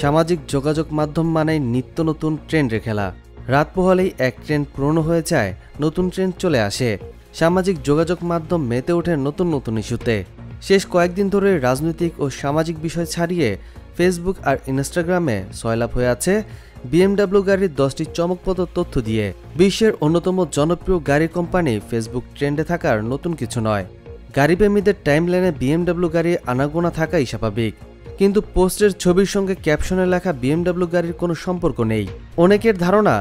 সামাজিক যোগাযোগ মাধ্যম মানেই নিত্য নতুন ট্রেন্ডের খেলা। রাত পোহালেই এক ট্রেন্ড পুরনো হয়ে যায়, নতুন ট্রেন্ড চলে আসে। সামাজিক যোগাযোগ মাধ্যম মেতে ওঠে নতুন নতুন ইস্যুতে। শেষ কয়েকদিন ধরে রাজনৈতিক ও সামাজিক বিষয় ছাড়িয়ে ফেসবুক আর ইনস্টাগ্রামে সয়লাভ হয়ে আছে বিএমডব্লিউ গাড়ির 10টি চমকপ্রদ তথ্য দিয়ে। বিশ্বের অন্যতম জনপ্রিয় গাড়ি কোম্পানি ফেসবুক ট্রেন্ডে থাকার নতুন কিছু নয়। গাড়িপ্রেমীদের টাইমলাইনে বিএমডব্লিউ গাড়ি আনাগোনা থাকাই স্বাভাবিক, কিন্তু পোস্টের ছবির সঙ্গে ক্যাপশনে লেখা বিএমডব্লিউ গাড়ির কোনো সম্পর্ক নেই। অনেকের ধারণা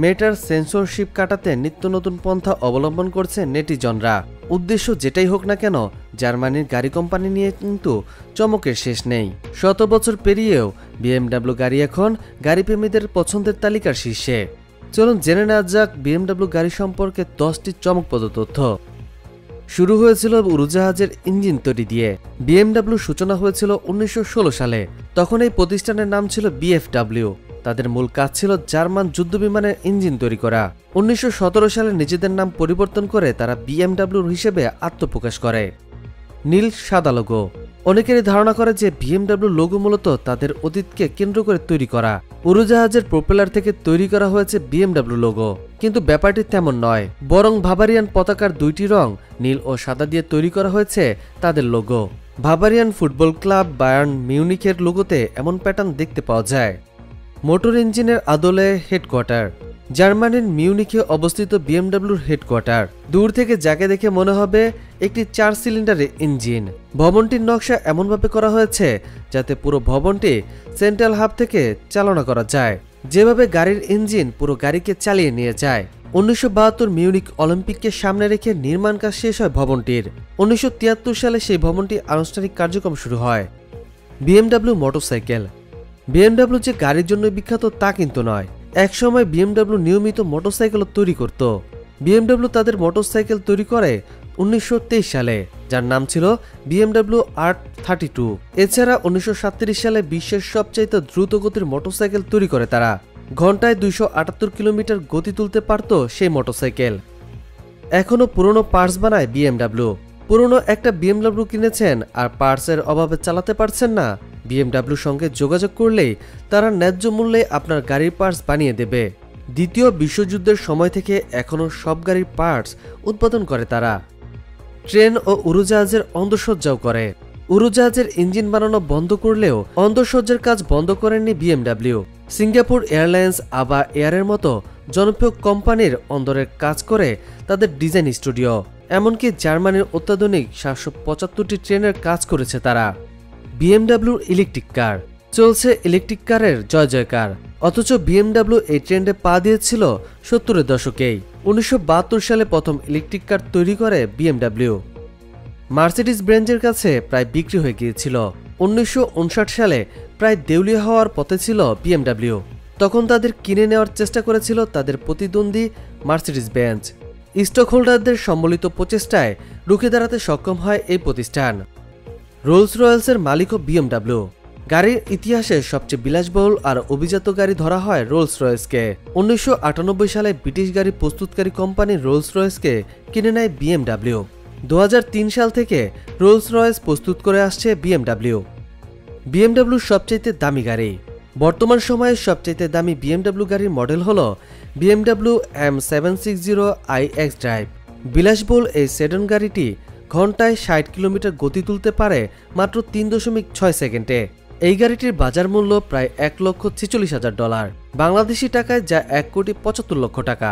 মেটার সেন্সরশিপ কাটাতে নিত্য নতুন পন্থা অবলম্বন করছে নেটিজনরা। উদ্দেশ্য যেটাই হোক না কেন, জার্মানির গাড়ি কোম্পানি নিয়ে কিন্তু চমকের শেষ নেই। শত বছর পেরিয়েও বিএমডব্লিউ গাড়ি এখন গাড়িপ্রেমীদের পছন্দের তালিকার শীর্ষে। চলুন জেনে নেওয়া যাক বিএমডব্লিউ গাড়ি সম্পর্কে 10টি চমকপ্রদ তথ্য। শুরু হয়েছিল উড়োজাহাজের ইঞ্জিন তৈরি দিয়ে। বিএমডব্লিউ সূচনা হয়েছিল 1916 সালে। তখন এই প্রতিষ্ঠানের নাম ছিল বিএফডব্লিউ। তাদের মূল কাজ ছিল জার্মান যুদ্ধবিমানের ইঞ্জিন তৈরি করা। 1917 সালে নিজেদের নাম পরিবর্তন করে তারা বিএমডব্লিউ হিসেবে আত্মপ্রকাশ করে। নীল সাদা লোগো। অনেকেরই ধারণা করে যে বিএমডব্লিউ লোগো মূলত তাদের অতীতকে কেন্দ্র করে তৈরি করা। উড়োজাহাজের প্রপেলার থেকে তৈরি করা হয়েছে বিএমডব্লিউ লোগো, কিন্তু ব্যাপারটি তেমন নয়। বরং বাভারিয়ান পতাকার দুইটি রং নীল ও সাদা দিয়ে তৈরি করা হয়েছে তাদের logo. Bavarian football club Bayern মিউনিখের লোগোতে এমন প্যাটার্ন দেখতে পাওয়া যায়। মোটর ইঞ্জিনের আদলে হেডকোয়ার্টার। জার্মানির মিউনিখে অবস্থিত বিএমডব্লিউর হেডকোয়ার্টার। দূর থেকে যাকে দেখে মনে হবে একটি 4 সিলিন্ডারের ইঞ্জিন। ভবনটির নকশা এমনভাবে করা হয়েছে যাতে পুরো ভবনটি সেন্ট্রাল হাব থেকে চালনা করা যায়, যেভাবে গাড়ির ইঞ্জিন পুরো গাড়িকে চালিয়ে নিয়ে যায়। 1972 মিউনিখ অলিম্পিককে সামনে রেখে নির্মাণ কাজ শেষ হয় ভবনটির। 1973 সালে সেই ভবনটি আনুষ্ঠানিক কার্যক্রম শুরু হয়। BMW motorcycle. বিএমডব্লিউ যে গাড়ির জন্য বিখ্যাত তা কিন্তু নয়। একসময় বিএমডব্লিউ নিয়মিত মোটরসাইকেলও তৈরি করত। বিএমডব্লিউ তাদের মোটরসাইকেল তৈরি করে 1923 সালে, যার নাম ছিল বিএমডব্লিউ R32। এছাড়া 1937 সালে বিশ্বের সবচাইতে দ্রুত গতির মোটরসাইকেল তৈরি করে তারা। ঘন্টায় 278 কিলোমিটার গতি তুলতে পারত সেই মোটরসাইকেল। এখনও পুরনো পার্টস বানায় বিএমডব্লিউ। পুরনো একটা বিএমডব্লিউ কিনেছেন আর পার্টসের অভাবে চালাতে পারছেন না? বিএমডব্লিউর সঙ্গে যোগাযোগ করলেই তারা ন্যায্য মূল্যে আপনার গাড়ির পার্টস বানিয়ে দেবে। দ্বিতীয় বিশ্বযুদ্ধের সময় থেকে এখনও সব গাড়ির পার্টস উৎপাদন করে তারা। ট্রেন ও উড়োজাহাজের অন্তঃসজ্জাও করে। উড়োজাহাজের ইঞ্জিন বানানো বন্ধ করলেও অন্তঃসজ্জার কাজ বন্ধ করেননি বিএমডব্লিউ। সিঙ্গাপুর এয়ারলাইন্স, আবা এয়ারের মতো জনপ্রিয় কোম্পানির অন্দরের কাজ করে তাদের ডিজাইন স্টুডিও। এমনকি জার্মানির অত্যাধুনিক 775টি ট্রেনের কাজ করেছে তারা। বিএমডব্লিউর ইলেকট্রিক কার। চলছে ইলেকট্রিক কারের জয় জয়কার, অথচ বিএমডব্লিউ এই ট্রেন্ডে পা দিয়েছিল 70-এর দশকেই। 1972 সালে প্রথম ইলেকট্রিক কার তৈরি করে বিএমডব্লিউ। মার্সিডিজ বেঞ্জের কাছে প্রায় বিক্রি হয়ে গিয়েছিল। 1959 সালে প্রায় দেউলিয়া হওয়ার পথে ছিল বিএমডব্লিউ। তখন তাদের কিনে নেওয়ার চেষ্টা করেছিল তাদের প্রতিদ্বন্দ্বী মার্সিডিজ বেঞ্জ। স্টক হোল্ডারদের সম্মিলিত প্রচেষ্টায় রুখে দাঁড়াতে সক্ষম হয় এই প্রতিষ্ঠান। রোলস রয়েলসের মালিকও বিএমডব্লিউ। গাড়ির ইতিহাসে সবচেয়ে বিলাসবহুল আর অভিজাত গাড়ি ধরা হয় রোলস রয়েসকে। 1998 সালে ব্রিটিশ গাড়ি প্রস্তুতকারী কোম্পানি রোলস রয়েসকে কিনে নেয় বিএমডব্লিউ। 2003 সাল থেকে রোলস রয়েস প্রস্তুত করে আসছে বিএমডব্লিউ। বিএমডব্লিউর সবচাইতে দামি গাড়ি। বর্তমান সময়ে সবচাইতে দামি বিএমডব্লিউ গাড়ির মডেল হল বিএমডব্লিউ M760iX ড্রাইভ। বিলাসবহুল এই সেডন গাড়িটি ঘন্টায় 60 কিলোমিটার গতি তুলতে পারে মাত্র 3.6 সেকেন্ডে। এই গাড়িটির বাজার মূল্য প্রায় $1,46,000, বাংলাদেশি টাকায় যা $1,75,00,000 টাকা।